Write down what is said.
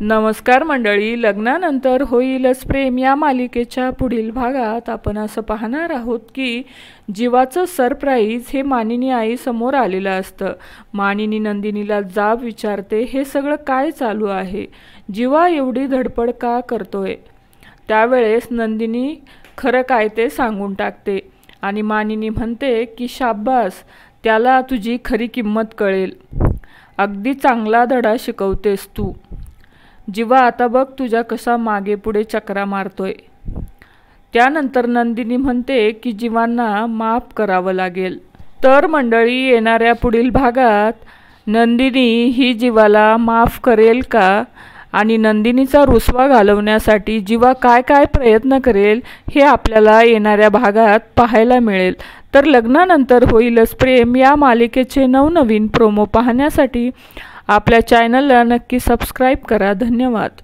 नमस्कार मंडळी, लग्नानंतर होईलच प्रेम या मालिकेच्या पुढील भागात आपण असं पाहणार आहोत की जीवाचं सरप्राईज हे मानिनी आई समोर आलेलं असतं। मानिनी नंदिनीला जाब विचारते, हे सगळं काय चालू आहे, जीवा एवढी धडपड का करतोय। त्यावेळेस नंदिनी खरं काय ते सांगून टाकते आणि मानिनी म्हणते की शाब्बास, त्याला तुझी खरी किंमत कळेल, अगदी चांगला धडा शिकवतेस तू। जीवा आता बघ तुझ्या कसा मागे पुढे चक्रा मारतोय। त्यानंतर नंदिनी म्हणते की जीवांना माफ करावं लागेल। तर मंडळी, येणाऱ्या पुढील भागात नंदिनी ही जीवाला माफ करेल का आणि नंदिनीचा रुसवा घालवण्यासाठी जीवा काय काय प्रयत्न करेल हे आपल्याला येणाऱ्या भागात पाहायला मिळेल। तर लग्नानंतर होईलच प्रेम या मालिकेचे नवनवीन प्रोमो पाहण्यासाठी आपल्या चॅनलला नक्की सबस्क्राईब करा। धन्यवाद।